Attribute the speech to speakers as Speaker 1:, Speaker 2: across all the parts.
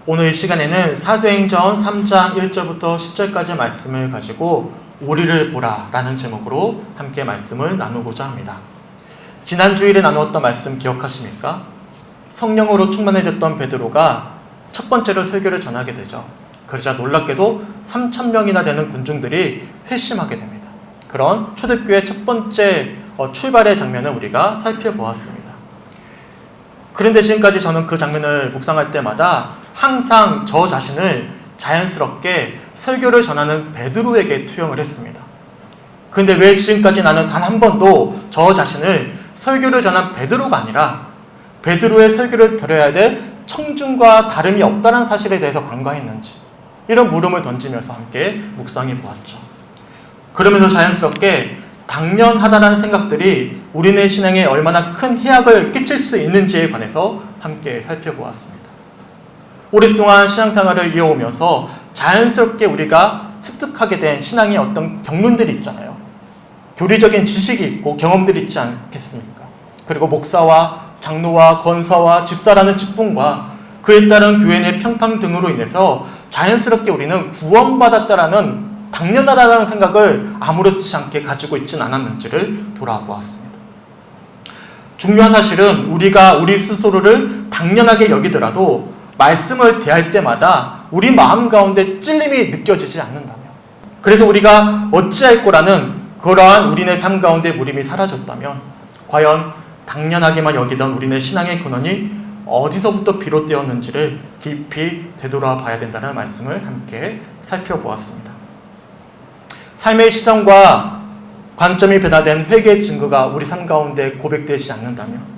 Speaker 1: 오늘 이 시간에는 사도행전 3장 1절부터 10절까지 말씀을 가지고 우리를 보라 라는 제목으로 함께 말씀을 나누고자 합니다. 지난 주일에 나누었던 말씀 기억하십니까? 성령으로 충만해졌던 베드로가 첫 번째로 설교를 전하게 되죠. 그러자 놀랍게도 3,000명이나 되는 군중들이 회심하게 됩니다. 그런 초대교회 첫 번째 출발의 장면을 우리가 살펴보았습니다. 그런데 지금까지 저는 그 장면을 묵상할 때마다 항상 저 자신을 자연스럽게 설교를 전하는 베드로에게 투영을 했습니다. 그런데 왜 지금까지 나는 단 한 번도 저 자신을 설교를 전한 베드로가 아니라 베드로의 설교를 들어야 될 청중과 다름이 없다는 사실에 대해서 간과했는지, 이런 물음을 던지면서 함께 묵상해 보았죠. 그러면서 자연스럽게 당연하다는 생각들이 우리네 신앙에 얼마나 큰 해악을 끼칠 수 있는지에 관해서 함께 살펴보았습니다. 오랫동안 신앙생활을 이어오면서 자연스럽게 우리가 습득하게 된 신앙의 어떤 경륜들이 있잖아요. 교리적인 지식이 있고 경험들이 있지 않겠습니까? 그리고 목사와 장로와 권사와 집사라는 직분과 그에 따른 교회 내 평판 등으로 인해서 자연스럽게 우리는 구원받았다라는 당연하다는 생각을 아무렇지 않게 가지고 있지는 않았는지를 돌아보았습니다. 중요한 사실은 우리가 우리 스스로를 당연하게 여기더라도 말씀을 대할 때마다 우리 마음 가운데 찔림이 느껴지지 않는다면, 그래서 우리가 어찌할 거라는 그러한 우리네 삶 가운데 무림이 사라졌다면 과연 당연하게만 여기던 우리네 신앙의 근원이 어디서부터 비롯되었는지를 깊이 되돌아봐야 된다는 말씀을 함께 살펴보았습니다. 삶의 시선과 관점이 변화된 회개의 증거가 우리 삶 가운데 고백되지 않는다면,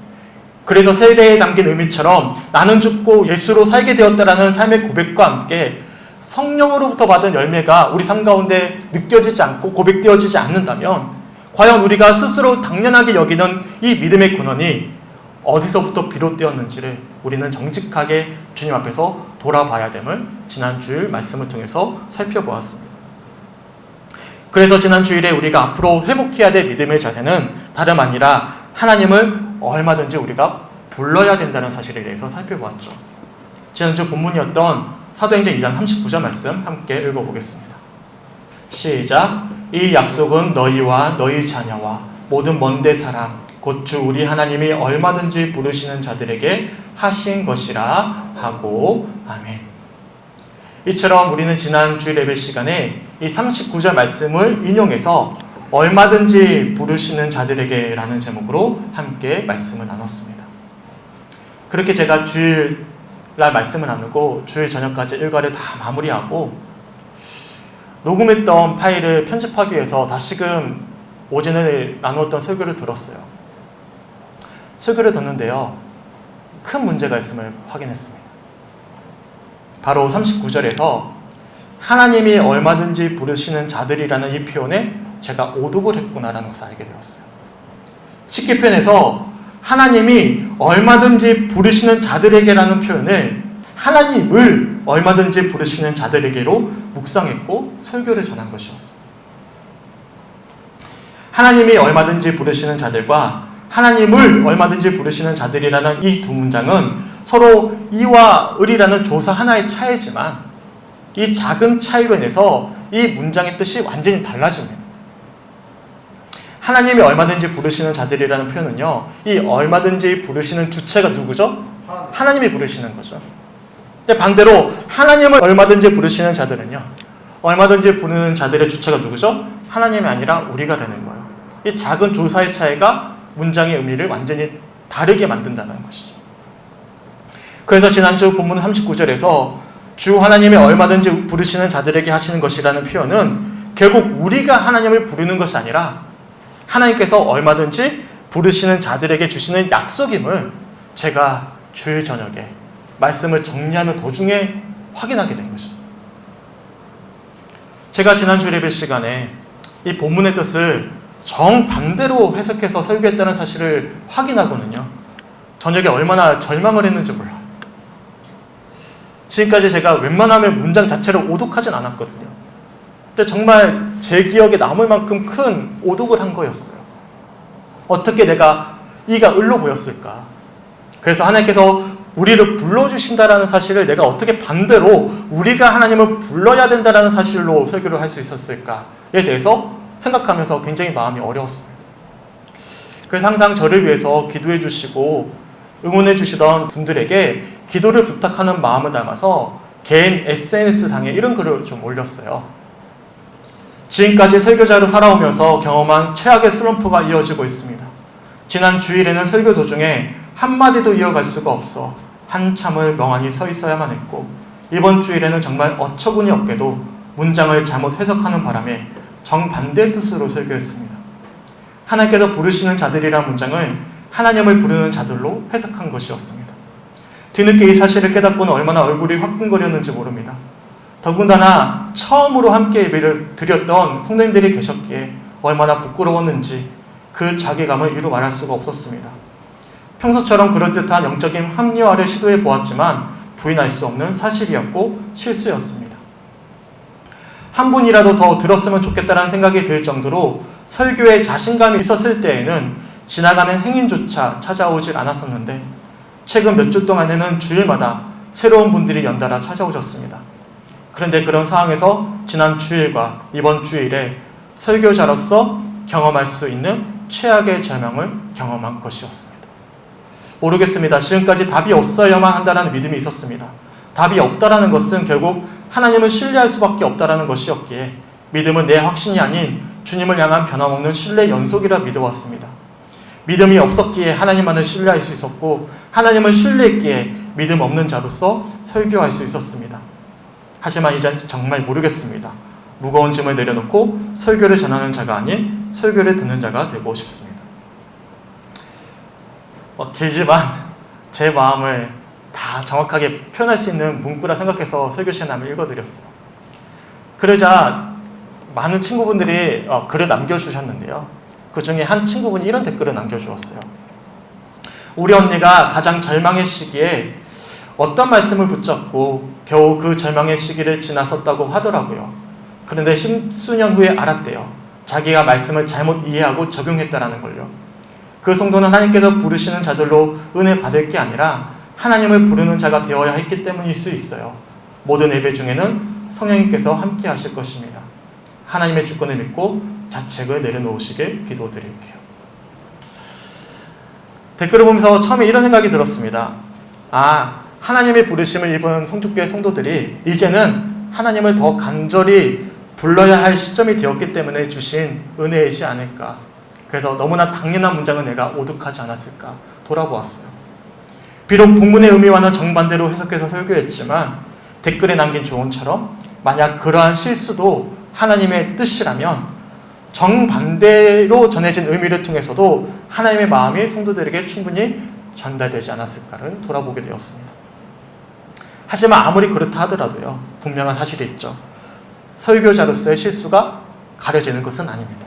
Speaker 1: 그래서 세례에 담긴 의미처럼 나는 죽고 예수로 살게 되었다라는 삶의 고백과 함께 성령으로부터 받은 열매가 우리 삶 가운데 느껴지지 않고 고백되어지지 않는다면 과연 우리가 스스로 당연하게 여기는 이 믿음의 근원이 어디서부터 비롯되었는지를 우리는 정직하게 주님 앞에서 돌아봐야 됨을 지난 주일 말씀을 통해서 살펴보았습니다. 그래서 지난 주일에 우리가 앞으로 회복해야 될 믿음의 자세는 다름 아니라 하나님을 얼마든지 우리가 불러야 된다는 사실에 대해서 살펴보았죠. 지난주 본문이었던 사도행전 2장 39절 말씀 함께 읽어보겠습니다. 시작. 이 약속은 너희와 너희 자녀와 모든 먼데 사람 곧 주 우리 하나님이 얼마든지 부르시는 자들에게 하신 것이라 하고 아멘. 이처럼 우리는 지난 주일 예배 시간에 이 39절 말씀을 인용해서 얼마든지 부르시는 자들에게 라는 제목으로 함께 말씀을 나눴습니다. 그렇게 제가 주일날 말씀을 나누고 주일 저녁까지 일과를 다 마무리하고 녹음했던 파일을 편집하기 위해서 다시금 오전에 나누었던 설교를 들었어요. 설교를 듣는데요, 큰 문제가 있음을 확인했습니다. 바로 39절에서 하나님이 얼마든지 부르시는 자들이라는 이 표현에 제가 오독을 했구나라는 것을 알게 되었어요. 쉽게 표현해서 하나님이 얼마든지 부르시는 자들에게라는 표현을 하나님을 얼마든지 부르시는 자들에게로 묵상했고 설교를 전한 것이었습니다. 하나님이 얼마든지 부르시는 자들과 하나님을 얼마든지 부르시는 자들이라는 이 두 문장은 서로 이와 을이라는 조사 하나의 차이지만 이 작은 차이로 인해서 이 문장의 뜻이 완전히 달라집니다. 하나님이 얼마든지 부르시는 자들이라는 표현은요, 이 얼마든지 부르시는 주체가 누구죠? 하나님이 부르시는 거죠. 근데 반대로 하나님을 얼마든지 부르시는 자들은요, 얼마든지 부르는 자들의 주체가 누구죠? 하나님이 아니라 우리가 되는 거예요. 이 작은 조사의 차이가 문장의 의미를 완전히 다르게 만든다는 것이죠. 그래서 지난주 본문 39절에서 주 하나님이 얼마든지 부르시는 자들에게 하시는 것이라는 표현은 결국 우리가 하나님을 부르는 것이 아니라 하나님께서 얼마든지 부르시는 자들에게 주시는 약속임을 제가 주일 저녁에 말씀을 정리하는 도중에 확인하게 된 거죠. 제가 지난주 예배 시간에 이 본문의 뜻을 정반대로 해석해서 설교했다는 사실을 확인하고는요, 저녁에 얼마나 절망을 했는지 몰라요. 지금까지 제가 웬만하면 문장 자체를 오독하진 않았거든요. 근데 정말 제 기억에 남을 만큼 큰 오독을 한 거였어요. 어떻게 내가 이가 을로 보였을까? 그래서 하나님께서 우리를 불러주신다라는 사실을 내가 어떻게 반대로 우리가 하나님을 불러야 된다라는 사실로 설교를 할 수 있었을까에 대해서 생각하면서 굉장히 마음이 어려웠습니다. 그래서 항상 저를 위해서 기도해 주시고 응원해 주시던 분들에게 기도를 부탁하는 마음을 담아서 개인 SNS상에 이런 글을 좀 올렸어요. 지금까지 설교자로 살아오면서 경험한 최악의 슬럼프가 이어지고 있습니다. 지난 주일에는 설교 도중에 한마디도 이어갈 수가 없어 한참을 멍하니 서 있어야만 했고, 이번 주일에는 정말 어처구니 없게도 문장을 잘못 해석하는 바람에 정반대의 뜻으로 설교했습니다. 하나님께서 부르시는 자들이란 문장을 하나님을 부르는 자들로 해석한 것이었습니다. 뒤늦게 이 사실을 깨닫고는 얼마나 얼굴이 화끈거렸는지 모릅니다. 더군다나 처음으로 함께 예배를 드렸던 성도님들이 계셨기에 얼마나 부끄러웠는지 그 자괴감을 이루 말할 수가 없었습니다. 평소처럼 그럴듯한 영적인 합리화를 시도해 보았지만 부인할 수 없는 사실이었고 실수였습니다. 한 분이라도 더 들었으면 좋겠다는 생각이 들 정도로 설교에 자신감이 있었을 때에는 지나가는 행인조차 찾아오질 않았었는데, 최근 몇 주 동안에는 주일마다 새로운 분들이 연달아 찾아오셨습니다. 그런데 그런 상황에서 지난 주일과 이번 주일에 설교자로서 경험할 수 있는 최악의 절망을 경험한 것이었습니다. 모르겠습니다. 지금까지 답이 없어야만 한다는 믿음이 있었습니다. 답이 없다라는 것은 결국 하나님을 신뢰할 수밖에 없다라는 것이었기에 믿음은 내 확신이 아닌 주님을 향한 변함없는 신뢰의 연속이라 믿어왔습니다. 믿음이 없었기에 하나님만을 신뢰할 수 있었고, 하나님을 신뢰했기에 믿음 없는 자로서 설교할 수 있었습니다. 하지만 이제 정말 모르겠습니다. 무거운 짐을 내려놓고 설교를 전하는 자가 아닌 설교를 듣는 자가 되고 싶습니다. 길지만 제 마음을 다 정확하게 표현할 수 있는 문구라 생각해서 설교 시간에 한번 읽어드렸어요. 그러자 많은 친구분들이 글을 남겨주셨는데요. 그 중에 한 친구분이 이런 댓글을 남겨주었어요. 우리 언니가 가장 절망의 시기에 어떤 말씀을 붙잡고 겨우 그 절망의 시기를 지나섰다고 하더라고요. 그런데 십수년 후에 알았대요. 자기가 말씀을 잘못 이해하고 적용했다라는 걸요. 그 성도는 하나님께서 부르시는 자들로 은혜 받을 게 아니라 하나님을 부르는 자가 되어야 했기 때문일 수 있어요. 모든 예배 중에는 성령님께서 함께 하실 것입니다. 하나님의 주권을 믿고 자책을 내려놓으시길 기도드릴게요. 댓글을 보면서 처음에 이런 생각이 들었습니다. 하나님의 부르심을 입은 성축교회 성도들이 이제는 하나님을 더 간절히 불러야 할 시점이 되었기 때문에 주신 은혜이지 않을까. 그래서 너무나 당연한 문장은 내가 오독하지 않았을까 돌아보았어요. 비록 본문의 의미와는 정반대로 해석해서 설교했지만 댓글에 남긴 조언처럼 만약 그러한 실수도 하나님의 뜻이라면 정반대로 전해진 의미를 통해서도 하나님의 마음이 성도들에게 충분히 전달되지 않았을까를 돌아보게 되었습니다. 하지만 아무리 그렇다 하더라도요, 분명한 사실이 있죠. 설교자로서의 실수가 가려지는 것은 아닙니다.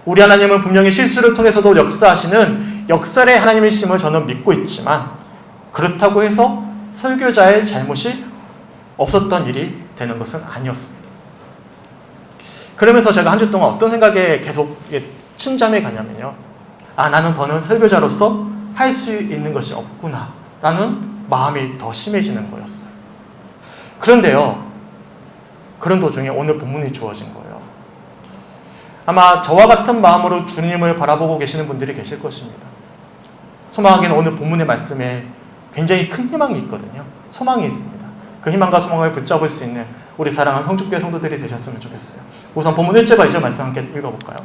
Speaker 1: 우리 하나님은 분명히 실수를 통해서도 역사하시는 역설의 하나님이심을 저는 믿고 있지만, 그렇다고 해서 설교자의 잘못이 없었던 일이 되는 것은 아니었습니다. 그러면서 제가 한 주 동안 어떤 생각에 계속 침잠이 가냐면요. 나는 더는 설교자로서 할 수 있는 것이 없구나 라는 마음이 더 심해지는 거였어요. 그런데요, 그런 도중에 오늘 본문이 주어진 거예요. 아마 저와 같은 마음으로 주님을 바라보고 계시는 분들이 계실 것입니다. 소망하기는 오늘 본문의 말씀에 굉장히 큰 희망이 있거든요. 소망이 있습니다. 그 희망과 소망을 붙잡을 수 있는 우리 사랑하는 성축교회 성도들이 되셨으면 좋겠어요. 우선 본문 1절과 2절 말씀 함께 읽어볼까요?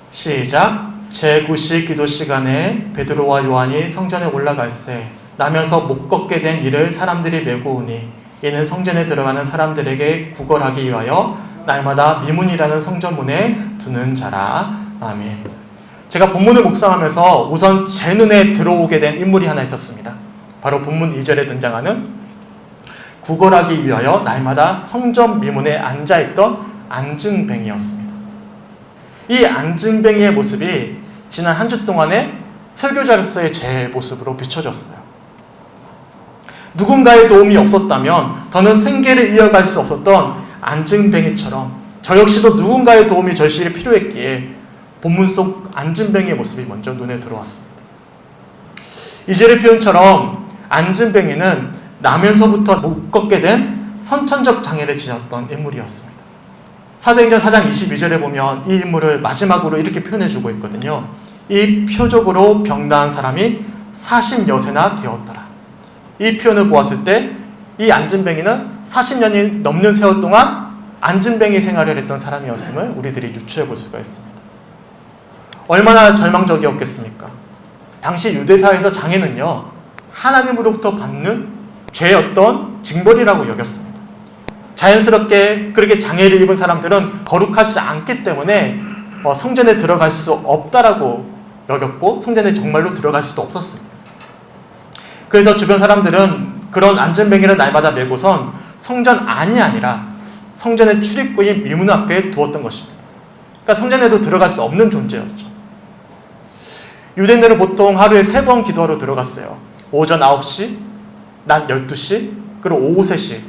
Speaker 1: 시작! 제9시 기도 시간에 베드로와 요한이 성전에 올라갈새 나면서 못 걷게 된 이를 사람들이 메고 오니 이는 성전에 들어가는 사람들에게 구걸하기 위하여 날마다 미문이라는 성전문에 두는 자라. 아멘. 제가 본문을 묵상하면서 우선 제 눈에 들어오게 된 인물이 하나 있었습니다. 바로 본문 2절에 등장하는 구걸하기 위하여 날마다 성전 미문에 앉아있던 안증뱅이였습니다. 이 안증뱅이의 모습이 지난 한 주 동안의 설교자로서의 제 모습으로 비춰졌어요. 누군가의 도움이 없었다면 더는 생계를 이어갈 수 없었던 안증뱅이처럼 저 역시도 누군가의 도움이 절실히 필요했기에 본문 속 안증뱅이의 모습이 먼저 눈에 들어왔습니다. 2절의 표현처럼 안진뱅이는 나면서부터 못 걷게 된 선천적 장애를 지녔던 인물이었습니다. 사도행전 4장 22절에 보면 이 인물을 마지막으로 이렇게 표현해주고 있거든요. 이 표적으로 병나은 사람이 40여세나 되었더라. 이 표현을 보았을 때 이 안진뱅이는 40년이 넘는 세월 동안 안진뱅이 생활을 했던 사람이었음을 우리들이 유추해 볼 수가 있습니다. 얼마나 절망적이었겠습니까? 당시 유대사에서 장애는요, 하나님으로부터 받는 죄였던 징벌이라고 여겼습니다. 자연스럽게 그렇게 장애를 입은 사람들은 거룩하지 않기 때문에 성전에 들어갈 수 없다라고 여겼고, 성전에 정말로 들어갈 수도 없었습니다. 그래서 주변 사람들은 그런 안진뱅이를 날마다 메고선 성전 안이 아니라 성전의 출입구인 미문 앞에 두었던 것입니다. 그러니까 성전에도 들어갈 수 없는 존재였죠. 유대인들은 보통 하루에 3번 기도하러 들어갔어요. 오전 9시, 낮 12시, 그리고 오후 3시.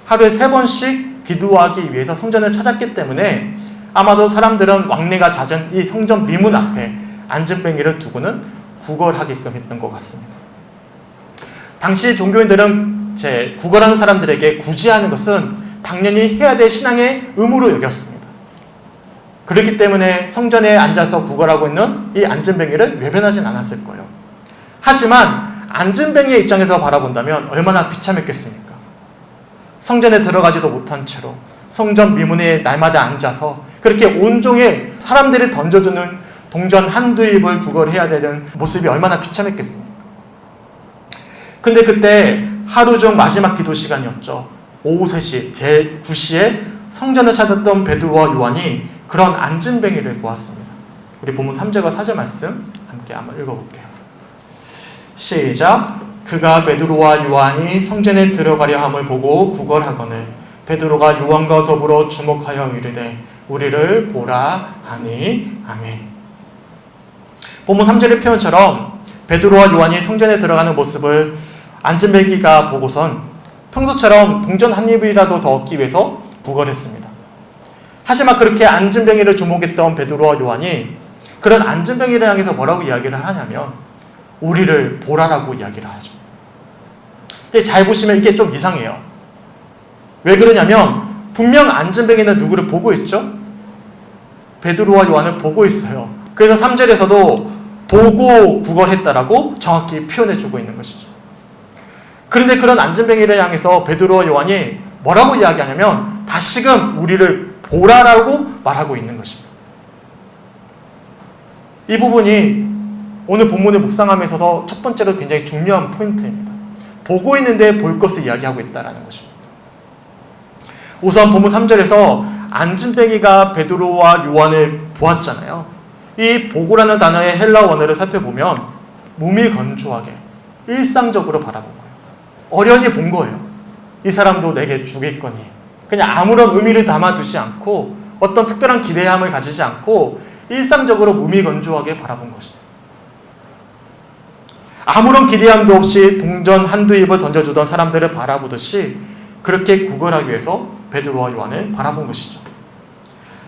Speaker 1: 하루에 3번씩 기도하기 위해서 성전을 찾았기 때문에 아마도 사람들은 왕래가 잦은 이 성전 미문 앞에 안진뱅이를 두고는 구걸하게끔 했던 것 같습니다. 당시 종교인들은 구걸하는 사람들에게 구제하는 것은 당연히 해야 될 신앙의 의무로 여겼습니다. 그렇기 때문에 성전에 앉아서 구걸하고 있는 이 안진뱅이를 외면하진 않았을 거예요. 하지만 안진뱅이의 입장에서 바라본다면 얼마나 비참했겠습니까? 성전에 들어가지도 못한 채로 성전 미문에 날마다 앉아서 그렇게 온종일 사람들이 던져주는 동전 한두 입을 구걸해야 되는 모습이 얼마나 비참했겠습니까? 근데 그때 하루 중 마지막 기도 시간이었죠. 오후 3시, 제9시에 성전을 찾았던 베드로와 요한이 그런 안진뱅이를 보았습니다. 우리 본문 3절과 4절 말씀 함께 한번 읽어볼게요. 시작. 그가 베드로와 요한이 성전에 들어가려 함을 보고 구걸하거늘 베드로가 요한과 더불어 주목하여 이르되 우리를 보라 하니 아멘. 본문 3절의 표현처럼 베드로와 요한이 성전에 들어가는 모습을 안진뱅이가 보고선 평소처럼 동전 한 입이라도 더 얻기 위해서 구걸했습니다. 하지만 그렇게 안진뱅이를 주목했던 베드로와 요한이 그런 안진뱅이를 향해서 뭐라고 이야기를 하냐면 우리를 보라라고 이야기를 하죠. 근데 잘 보시면 이게 좀 이상해요. 왜 그러냐면 분명 안진뱅이는 누구를 보고 있죠? 베드로와 요한을 보고 있어요. 그래서 3절에서도 보고 구걸했다라고 정확히 표현해주고 있는 것이죠. 그런데 그런 안진뱅이를 향해서 베드로와 요한이 뭐라고 이야기하냐면 다시금 우리를 보라라고 말하고 있는 것입니다. 이 부분이 오늘 본문을 묵상함에 있어서 첫 번째로 굉장히 중요한 포인트입니다. 보고 있는데 볼 것을 이야기하고 있다는 것입니다. 우선 본문 3절에서 안진뱅이가 베드로와 요한을 보았잖아요. 이 보고라는 단어의 헬라어 원어를 살펴보면 무미건조하게 일상적으로 바라본 거예요. 어련히 본 거예요. 이 사람도 내게 주겠거니. 그냥 아무런 의미를 담아두지 않고 어떤 특별한 기대함을 가지지 않고 일상적으로 무미건조하게 바라본 것입니다. 아무런 기대함도 없이 동전 한두 입을 던져주던 사람들을 바라보듯이 그렇게 구걸하기 위해서 베드로와 요한을 바라본 것이죠.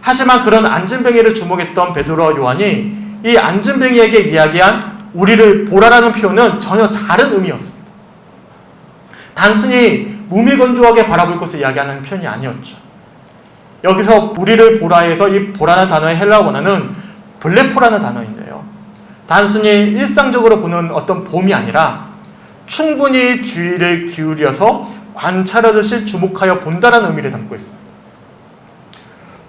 Speaker 1: 하지만 그런 안진뱅이를 주목했던 베드로와 요한이 이 안진뱅이에게 이야기한 우리를 보라라는 표현은 전혀 다른 의미였습니다. 단순히 무미건조하게 바라볼 것을 이야기하는 표현이 아니었죠. 여기서 우리를 보라에서 이 보라는 단어의 헬라어 원어는 블레포라는 단어인데요. 단순히 일상적으로 보는 어떤 봄이 아니라 충분히 주의를 기울여서 관찰하듯이 주목하여 본다라는 의미를 담고 있습니다.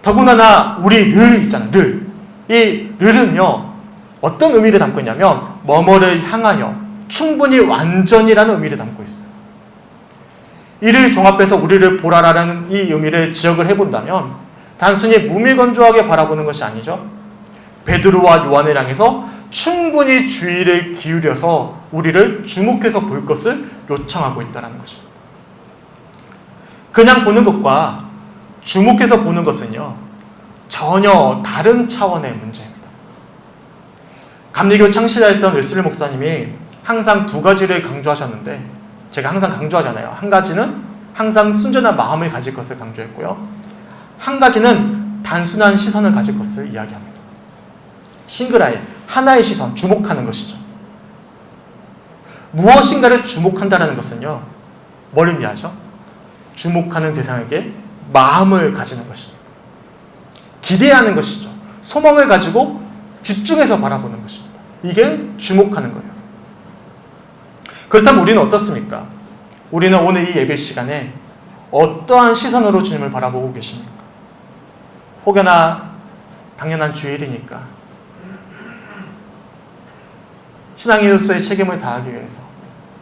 Speaker 1: 더군다나 우리 를 있잖아요. 를. 이 르는요. 어떤 의미를 담고 있냐면 뭐뭐를 향하여 충분히 완전이라는 의미를 담고 있어요. 이를 종합해서 우리를 보라라는 이 의미를 지적을 해본다면 단순히 무미건조하게 바라보는 것이 아니죠. 베드로와 요한을 향해서 충분히 주의를 기울여서 우리를 주목해서 볼 것을 요청하고 있다는 것입니다. 그냥 보는 것과 주목해서 보는 것은요, 전혀 다른 차원의 문제입니다. 감리교 창시자였던 웨슬리 목사님이 항상 두 가지를 강조하셨는데 제가 항상 강조하잖아요. 한 가지는 항상 순전한 마음을 가질 것을 강조했고요. 한 가지는 단순한 시선을 가질 것을 이야기합니다. 싱글아이, 하나의 시선, 주목하는 것이죠. 무엇인가를 주목한다는 것은요, 뭘 의미하죠? 주목하는 대상에게 마음을 가지는 것입니다. 기대하는 것이죠. 소망을 가지고 집중해서 바라보는 것입니다. 이게 주목하는 거예요. 그렇다면 우리는 어떻습니까? 우리는 오늘 이 예배 시간에 어떠한 시선으로 주님을 바라보고 계십니까? 혹여나 당연한 주일이니까 신앙인으로서의 책임을 다하기 위해서,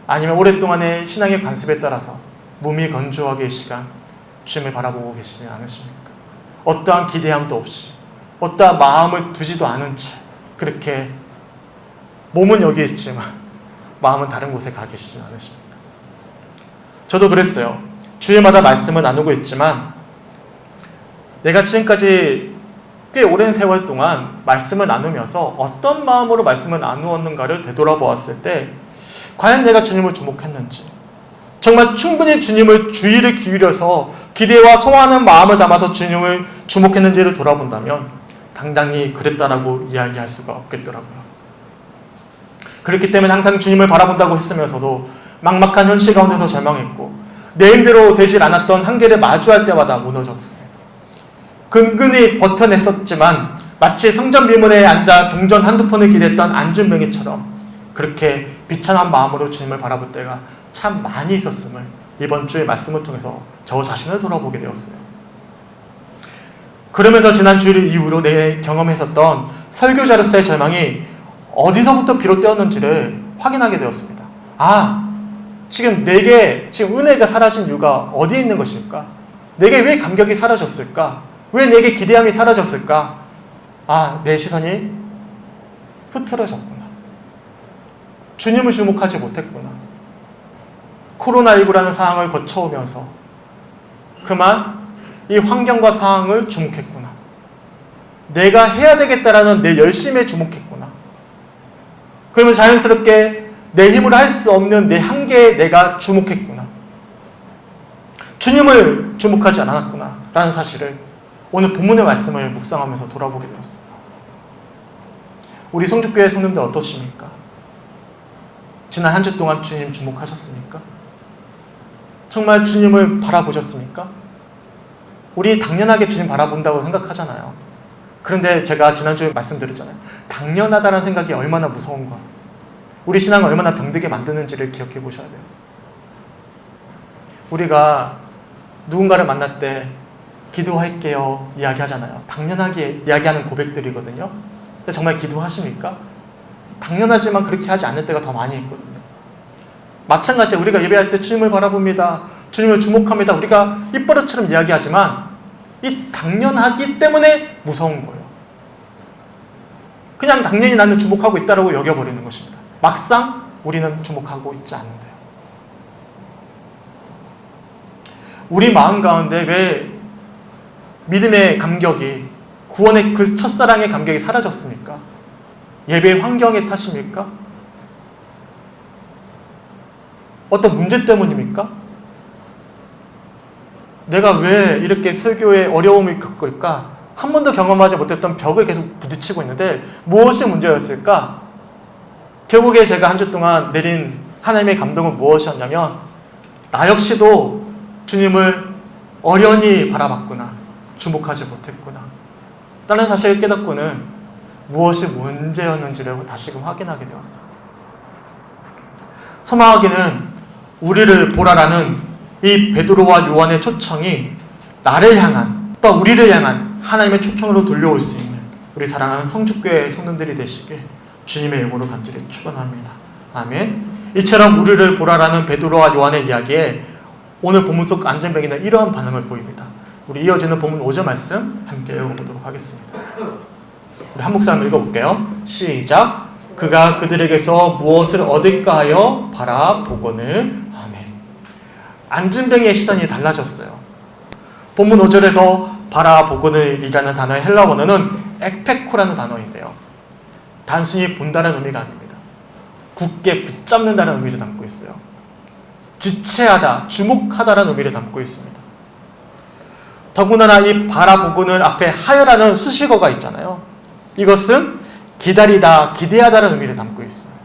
Speaker 1: 아니면 오랫동안의 신앙의 관습에 따라서 무미건조하게 이 시간 주님을 바라보고 계시지 않으십니까? 어떠한 기대함도 없이, 어떠한 마음을 두지도 않은 채 그렇게 몸은 여기 있지만 마음은 다른 곳에 가 계시지 않으십니까? 저도 그랬어요. 주일마다 말씀을 나누고 있지만 내가 지금까지 꽤 오랜 세월 동안 말씀을 나누면서 어떤 마음으로 말씀을 나누었는가를 되돌아보았을 때 과연 내가 주님을 주목했는지, 정말 충분히 주님을 주의를 기울여서 기대와 소원하는 마음을 담아서 주님을 주목했는지를 돌아본다면 당당히 그랬다라고 이야기할 수가 없겠더라고요. 그렇기 때문에 항상 주님을 바라본다고 했으면서도 막막한 현실 가운데서 절망했고 내 힘대로 되질 않았던 한계를 마주할 때마다 무너졌습니다. 근근히 버텨냈었지만 마치 성전 비문에 앉아 동전 한두 푼을 기대했던 안진뱅이처럼 그렇게 비참한 마음으로 주님을 바라볼 때가 참 많이 있었음을 이번 주의 말씀을 통해서 저 자신을 돌아보게 되었어요. 그러면서 지난 주일 이후로 내 경험했었던 설교자로서의 절망이 어디서부터 비롯되었는지를 확인하게 되었습니다. 지금 내게 지금 은혜가 사라진 이유가 어디에 있는 것일까? 내게 왜 감격이 사라졌을까? 왜 내게 기대함이 사라졌을까? 내 시선이 흐트러졌구나. 주님을 주목하지 못했구나. 코로나19라는 상황을 거쳐오면서 그만 이 환경과 상황을 주목했구나. 내가 해야 되겠다라는 내 열심에 주목했구나. 그러면 자연스럽게 내 힘으로 할 수 없는 내 한계에 내가 주목했구나. 주님을 주목하지 않았구나 라는 사실을 오늘 본문의 말씀을 묵상하면서 돌아보게 되었습니다. 우리 성주교회 성도님들 어떠십니까? 지난 한 주 동안 주님 주목하셨습니까? 정말 주님을 바라보셨습니까? 우리 당연하게 주님 바라본다고 생각하잖아요. 그런데 제가 지난주에 말씀드렸잖아요. 당연하다는 생각이 얼마나 무서운가, 우리 신앙을 얼마나 병들게 만드는지를 기억해 보셔야 돼요. 우리가 누군가를 만날 때 기도할게요 이야기하잖아요. 당연하게 이야기하는 고백들이거든요. 근데 정말 기도하십니까? 당연하지만 그렇게 하지 않을 때가 더 많이 있거든요. 마찬가지로 우리가 예배할 때 주님을 바라봅니다, 주님을 주목합니다, 우리가 입버릇처럼 이야기하지만 이 당연하기 때문에 무서운 거예요. 그냥 당연히 나는 주목하고 있다고 여겨버리는 것입니다. 막상 우리는 주목하고 있지 않은데요. 우리 마음 가운데 왜 믿음의 감격이, 구원의 그 첫사랑의 감격이 사라졌습니까? 예배의 환경의 탓입니까? 어떤 문제 때문입니까? 내가 왜 이렇게 설교에 어려움을 겪고 있을까? 한 번도 경험하지 못했던 벽을 계속 부딪히고 있는데 무엇이 문제였을까? 결국에 제가 한 주 동안 내린 하나님의 감동은 무엇이었냐면 나 역시도 주님을 어련히 바라봤구나, 주목하지 못했구나 라는 사실을 깨닫고는 무엇이 문제였는지를 다시금 확인하게 되었습니다. 소망하기는 우리를 보라라는 이 베드로와 요한의 초청이 나를 향한, 또 우리를 향한 하나님의 초청으로 들려올 수 있는 우리 사랑하는 성주교회 성도들이 되시길 주님의 이름으로 간절히 축원합니다. 아멘. 이처럼 우리를 보라라는 베드로와 요한의 이야기에 오늘 본문 속 안전뱅이는 이러한 반응을 보입니다. 우리 이어지는 본문 5절 말씀 함께 읽어보도록 하겠습니다. 우리 한 목사님 읽어볼게요. 시작. 그가 그들에게서 무엇을 얻을까 하여 바라보거늘. 아멘. 안전뱅이의 시선이 달라졌어요. 본문 5절에서 바라보거늘이라는 단어의 헬라 원어는 ekpeko라는 단어인데요, 단순히 본다는 의미가 아닙니다. 굳게 붙잡는다는 의미를 담고 있어요. 지체하다, 주목하다라는 의미를 담고 있습니다. 더군다나 이 바라보고는 앞에 하여라는 수식어가 있잖아요. 이것은 기다리다, 기대하다라는 의미를 담고 있습니다.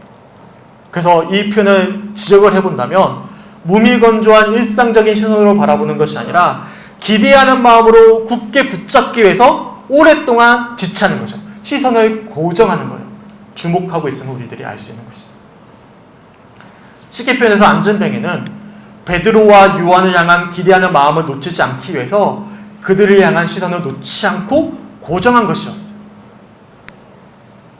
Speaker 1: 그래서 이 표현을 지적을 해본다면 무미건조한 일상적인 시선으로 바라보는 것이 아니라 기대하는 마음으로 굳게 붙잡기 위해서 오랫동안 지체하는 거죠. 시선을 고정하는 거예요. 주목하고 있으면 우리들이 알 수 있는 것이죠. 쉽게 표현해서 안전뱅이는 베드로와 요한을 향한 기대하는 마음을 놓치지 않기 위해서 그들을 향한 시선을 놓지 않고 고정한 것이었어요.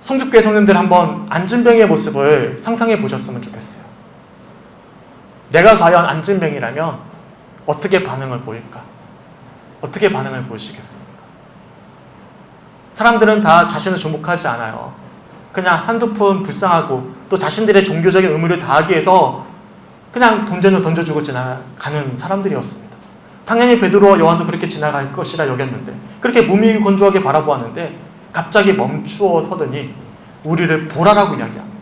Speaker 1: 성죽교회 성님들 한번 안진뱅이의 모습을 상상해 보셨으면 좋겠어요. 내가 과연 안진뱅이라면 어떻게 반응을 보일까? 어떻게 반응을 보이시겠습니까? 사람들은 다 자신을 주목하지 않아요. 그냥 한두 푼 불쌍하고 또 자신들의 종교적인 의무를 다하기 위해서 그냥 돈전을 던져주고 지나가는 사람들이었습니다. 당연히 베드로와 요한도 그렇게 지나갈 것이라 여겼는데, 그렇게 무미건조하게 바라보았는데 갑자기 멈추어 서더니 우리를 보라라고 이야기합니다.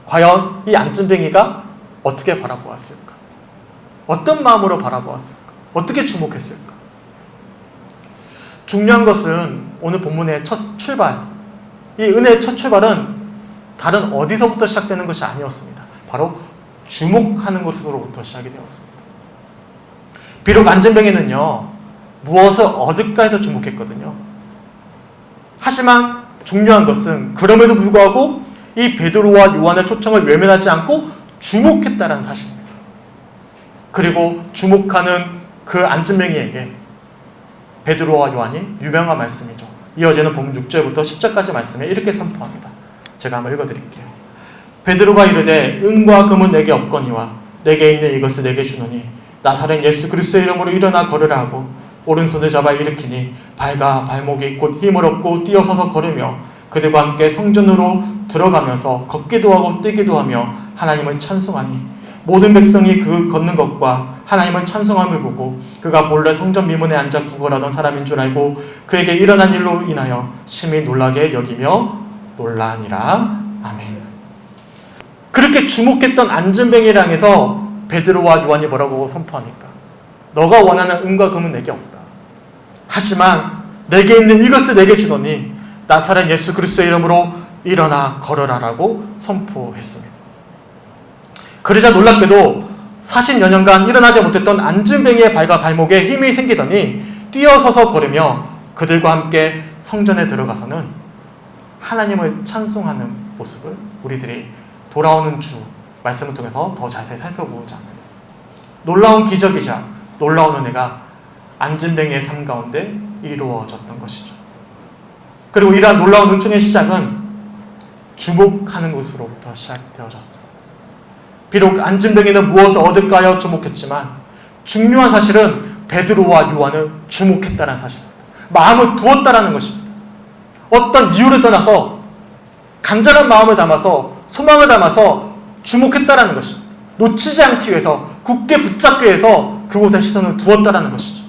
Speaker 1: 과연 이 안진뱅이가 어떻게 바라보았을까? 어떤 마음으로 바라보았을까? 어떻게 주목했을까? 중요한 것은 오늘 본문의 첫 출발, 이 은혜의 첫 출발은 다른 어디서부터 시작되는 것이 아니었습니다. 바로 주목하는 것으로부터 시작이 되었습니다. 비록 안진뱅이는요, 무엇을 얻을까 해서 주목했거든요. 하지만 중요한 것은 그럼에도 불구하고 이 베드로와 요한의 초청을 외면하지 않고 주목했다는 사실입니다. 그리고 주목하는 그 안진뱅이에게 베드로와 요한이 유명한 말씀이죠. 이어지는 본문 6절부터 10절까지 말씀에 이렇게 선포합니다. 제가 한번 읽어드릴게요. 베드로가 이르되 은과 금은 내게 없거니와 내게 있는 이것을 내게 주노니 나사렛 예수 그리스도의 이름으로 일어나 걸으라 하고 오른손을 잡아 일으키니 발과 발목이 곧 힘을 얻고 뛰어서서 걸으며 그들과 함께 성전으로 들어가면서 걷기도 하고 뛰기도 하며 하나님을 찬송하니 모든 백성이 그 걷는 것과 하나님을 찬송함을 보고 그가 본래 성전 미문에 앉아 구걸하던 사람인 줄 알고 그에게 일어난 일로 인하여 심히 놀라게 여기며 놀라니라. 아멘. 그렇게 주목했던 안진뱅이를 향해서 베드로와 요한이 뭐라고 선포합니까? 너가 원하는 은과 금은 내게 없다. 하지만 내게 있는 이것을 내게 주노니 나사렛 예수 그리스도의 이름으로 일어나 걸으라라고 선포했습니다. 그러자 놀랍게도 40여 년간 일어나지 못했던 안진뱅이의 발과 발목에 힘이 생기더니 뛰어서서 걸으며 그들과 함께 성전에 들어가서는 하나님을 찬송하는 모습을 우리들이 돌아오는 주 말씀을 통해서 더 자세히 살펴보고자 합니다. 놀라운 기적이자 놀라운 은혜가 안진뱅이의 삶 가운데 이루어졌던 것이죠. 그리고 이러한 놀라운 은총의 시작은 주목하는 것으로부터 시작되어졌습니다. 비록 안진뱅이는 무엇을 얻을까 하여 주목했지만 중요한 사실은 베드로와 요한을 주목했다는 사실입니다. 마음을 두었다는 것입니다. 어떤 이유를 떠나서 간절한 마음을 담아서 소망을 담아서 주목했다는 것입니다. 놓치지 않기 위해서 굳게 붙잡기 위해서 그곳에 시선을 두었다는 것이죠.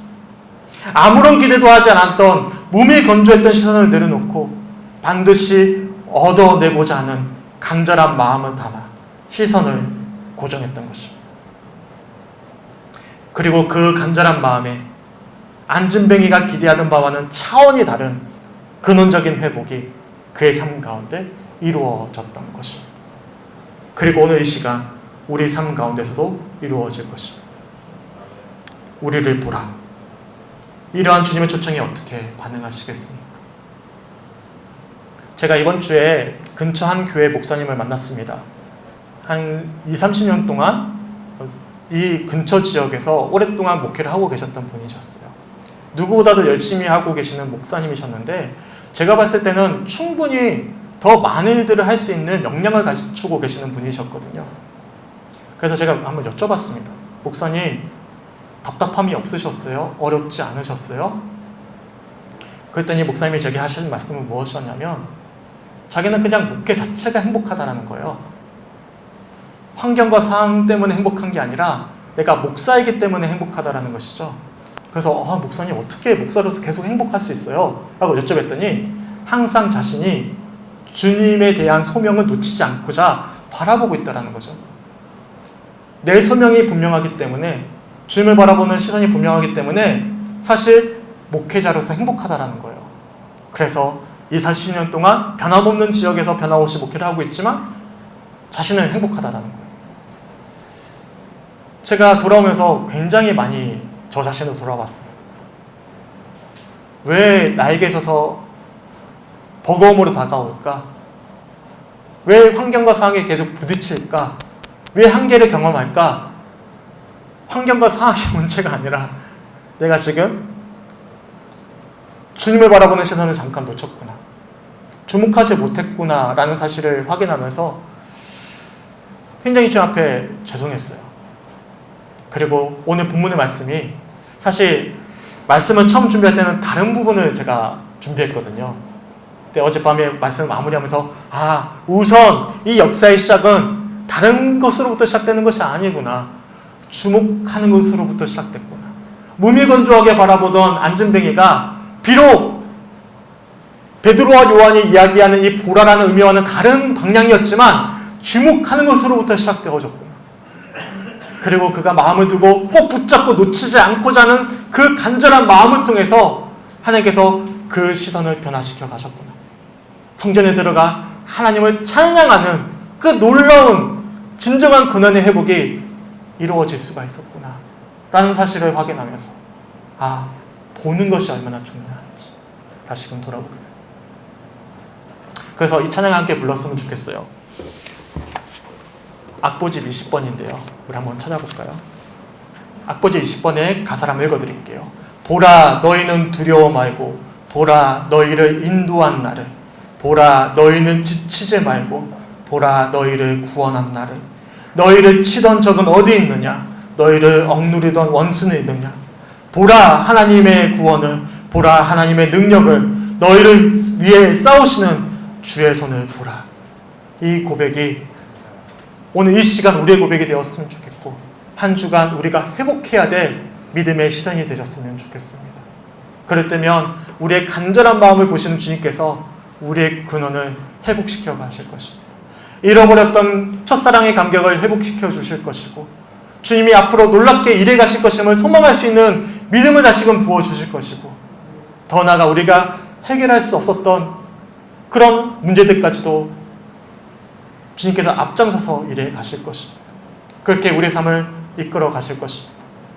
Speaker 1: 아무런 기대도 하지 않았던 무미건조했던 시선을 내려놓고 반드시 얻어내고자 하는 간절한 마음을 담아 시선을 고정했던 것입니다. 그리고 그 간절한 마음에 안진뱅이가 기대하던 바와는 차원이 다른 근원적인 회복이 그의 삶 가운데 이루어졌던 것입니다. 그리고 오늘 이 시간 우리 삶 가운데서도 이루어질 것입니다. 우리를 보라. 이러한 주님의 초청에 어떻게 반응하시겠습니까? 제가 이번 주에 근처 한 교회 목사님을 만났습니다. 한 20-30년 동안 이 근처 지역에서 오랫동안 목회를 하고 계셨던 분이셨어요. 누구보다도 열심히 하고 계시는 목사님이셨는데 제가 봤을 때는 충분히 더 많은 일들을 할 수 있는 역량을 갖추고 계시는 분이셨거든요. 그래서 제가 한번 여쭤봤습니다. 목사님, 답답함이 없으셨어요? 어렵지 않으셨어요? 그랬더니 목사님이 제게 하시는 말씀은 무엇이었냐면 자기는 그냥 목회 자체가 행복하다는 거예요. 환경과 상황 때문에 행복한 게 아니라 내가 목사이기 때문에 행복하다는 것이죠. 그래서 목사님 어떻게 목사로서 계속 행복할 수 있어요? 라고 여쭤봤더니 항상 자신이 주님에 대한 소명을 놓치지 않고자 바라보고 있다는 거죠. 내 소명이 분명하기 때문에 주님을 바라보는 시선이 분명하기 때문에 사실 목회자로서 행복하다는 거예요. 그래서 이 40년 동안 변함없는 지역에서 변함없이 목회를 하고 있지만 자신은 행복하다라는 거예요. 제가 돌아오면서 굉장히 많이 저 자신으로 돌아봤어요. 왜 나에게 있어서 버거움으로 다가올까? 왜 환경과 상황에 계속 부딪힐까? 왜 한계를 경험할까? 환경과 상황이 문제가 아니라 내가 지금 주님을 바라보는 시선을 잠깐 놓쳤구나, 주목하지 못했구나 라는 사실을 확인하면서 굉장히 주님 앞에 죄송했어요. 그리고 오늘 본문의 말씀이, 사실 말씀을 처음 준비할 때는 다른 부분을 제가 준비했거든요. 근데 어젯밤에 말씀을 마무리하면서 우선 이 역사의 시작은 다른 것으로부터 시작되는 것이 아니구나, 주목하는 것으로부터 시작됐구나. 무미건조하게 바라보던 안진뱅이가 비록 베드로와 요한이 이야기하는 이 보라라는 의미와는 다른 방향이었지만 주목하는 것으로부터 시작되어졌구나. 그리고 그가 마음을 두고 꼭 붙잡고 놓치지 않고자 하는 그 간절한 마음을 통해서 하나님께서 그 시선을 변화시켜 가셨구나. 성전에 들어가 하나님을 찬양하는 그 놀라운 진정한 근원의 회복이 이루어질 수가 있었구나 라는 사실을 확인하면서 보는 것이 얼마나 중요한지 다시금 돌아보게 돼요. 그래서 이 찬양 함께 불렀으면 좋겠어요. 악보집 20번인데요. 우리 한번 찾아볼까요? 악보집 20번의 가사를 한번 읽어드릴게요. 보라 너희는 두려워 말고, 보라 너희를 인도한 나를, 보라 너희는 지치지 말고, 보라 너희를 구원한 나를. 너희를 치던 적은 어디 있느냐? 너희를 억누르던 원수는 있느냐? 보라 하나님의 구원을, 보라 하나님의 능력을, 너희를 위해 싸우시는 주의 손을 보라. 이 고백이 오늘 이 시간 우리의 고백이 되었으면 좋겠고, 한 주간 우리가 회복해야 될 믿음의 시선이 되셨으면 좋겠습니다. 그럴 때면 우리의 간절한 마음을 보시는 주님께서 우리의 근원을 회복시켜 가실 것입니다. 잃어버렸던 첫사랑의 감격을 회복시켜 주실 것이고, 주님이 앞으로 놀랍게 일해 가실 것임을 소망할 수 있는 믿음을 다시금 부어주실 것이고, 더 나아가 우리가 해결할 수 없었던 그런 문제들까지도 주님께서 앞장서서 일해 가실 것입니다. 그렇게 우리의 삶을 이끌어 가실 것입니다.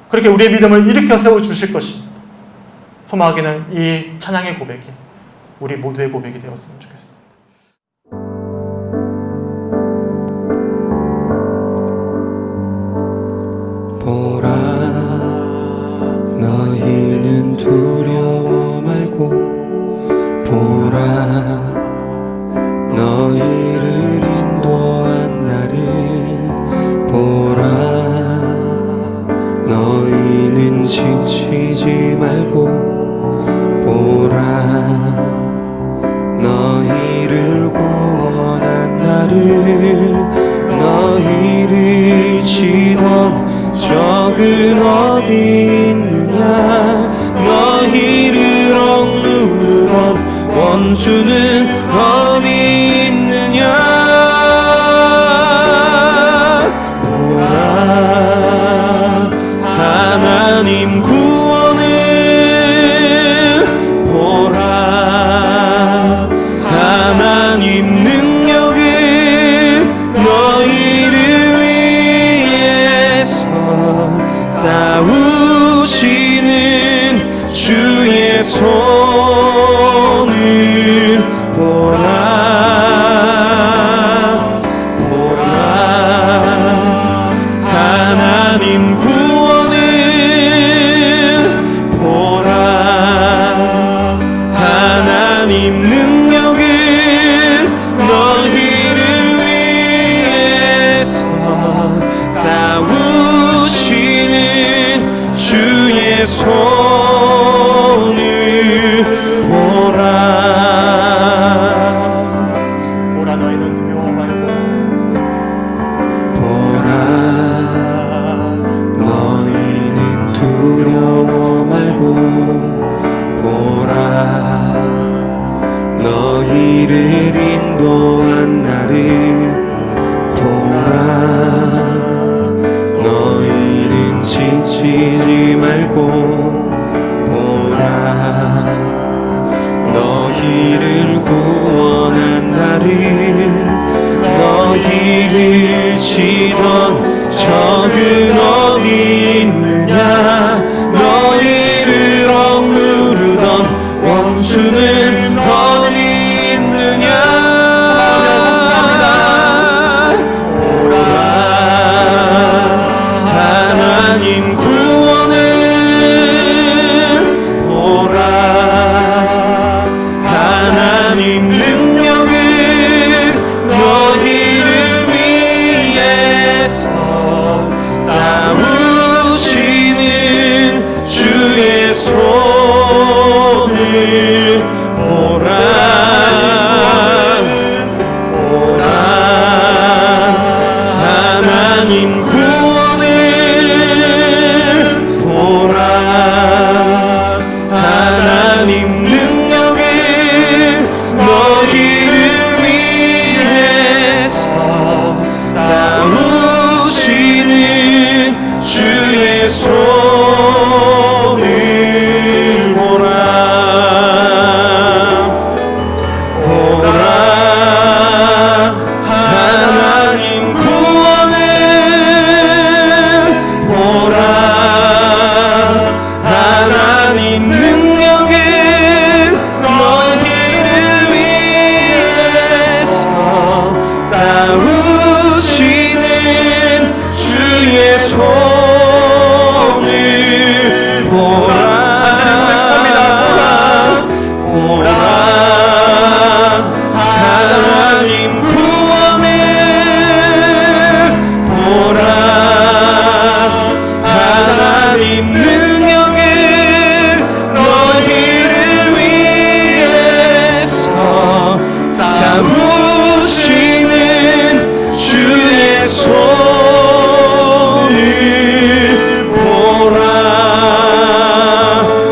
Speaker 1: 그렇게 우리의 믿음을 일으켜 세워주실 것입니다. 소망하기는 이 찬양의 고백이 우리 모두의 고백이 되었으면 좋겠습니다.
Speaker 2: 보라 너희는 두려워 말고, 보라 너희를 인도한 나를, 보라 너희는 지치지 말고, 보라 너희를 구원한 나를. 너희를 치던 적은 어디 있느냐? 너희를 억누르던 원수는 어디 있느냐? 보라 하나님 구원을, 보라 하나님 능력을, 너희를 위해서 싸우시는 주의 손을 보라. 보라 하나님 구원을, 보라 하나님 능력을, 너희를 위해서 싸우시는 주의 손을 보라.
Speaker 1: 보라 너희는 두려워 말고,
Speaker 2: 보라 너희는 두려워 말고, 보라 너희를 인도한 나를, 보라 너희는 지치지 말고, 너희를 치던 적은 어디 있느냐 너희를 억누르던 원수는 어디 있느냐 하나님 구원을 보라 하나님 능력을 너희를 위해서 싸우시는 주의 손을 보라 하나님 구원을 보라 하나님 능력을 너희를 위해서 싸우시는 주의 손을 보라 하나님 구원을 보라 하나님 능력을 너희를 위해서 싸우시는 주의 손을 보라 하나님 구원을 보라 하나님 능력을 너희를 위해서 싸우시는 주의 손을 보라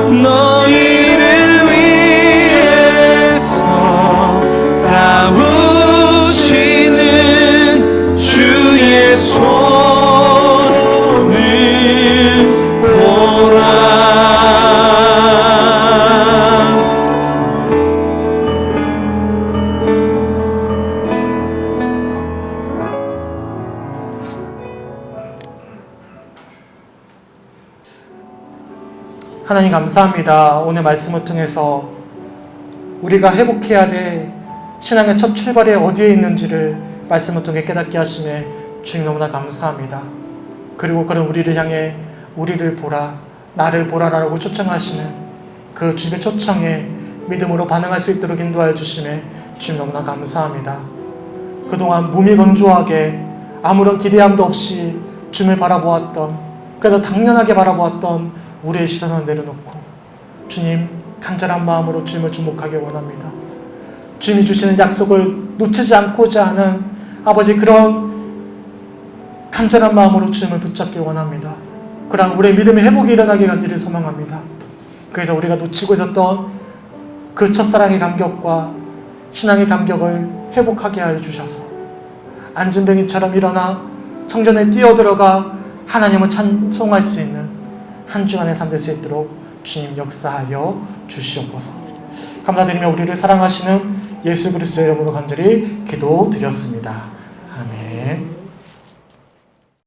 Speaker 2: 너희를 위해서 싸우시는 주의 손을 보라
Speaker 1: 하나님 감사합니다. 오늘 말씀을 통해서 우리가 회복해야 될 신앙의 첫 출발이 어디에 있는지를 말씀을 통해 깨닫게 하심에 주님 너무나 감사합니다. 그리고 그런 우리를 향해 우리를 보라, 나를 보라라고 초청하시는 그 주님의 초청에 믿음으로 반응할 수 있도록 인도하여 주심에 주님 너무나 감사합니다. 그동안 무미건조하게 아무런 기대함도 없이 주님을 바라보았던, 그래도 당연하게 바라보았던 우리의 시선을 내려놓고 주님 간절한 마음으로 주님을 주목하기 원합니다. 주님이 주시는 약속을 놓치지 않고자 하는 아버지 그런 간절한 마음으로 주님을 붙잡기 원합니다. 그러한 우리의 믿음의 회복이 일어나기 간절히 소망합니다. 그래서 우리가 놓치고 있었던 그 첫사랑의 감격과 신앙의 감격을 회복하게 하여 주셔서 안진뱅이처럼 일어나 성전에 뛰어들어가 하나님을 찬송할 수 있는 한 주간의 삶 될 수 있도록 주님 역사하여 주시옵소서. 감사드리며 우리를 사랑하시는 예수 그리스도의 이름으로 간절히 기도드렸습니다. 아멘.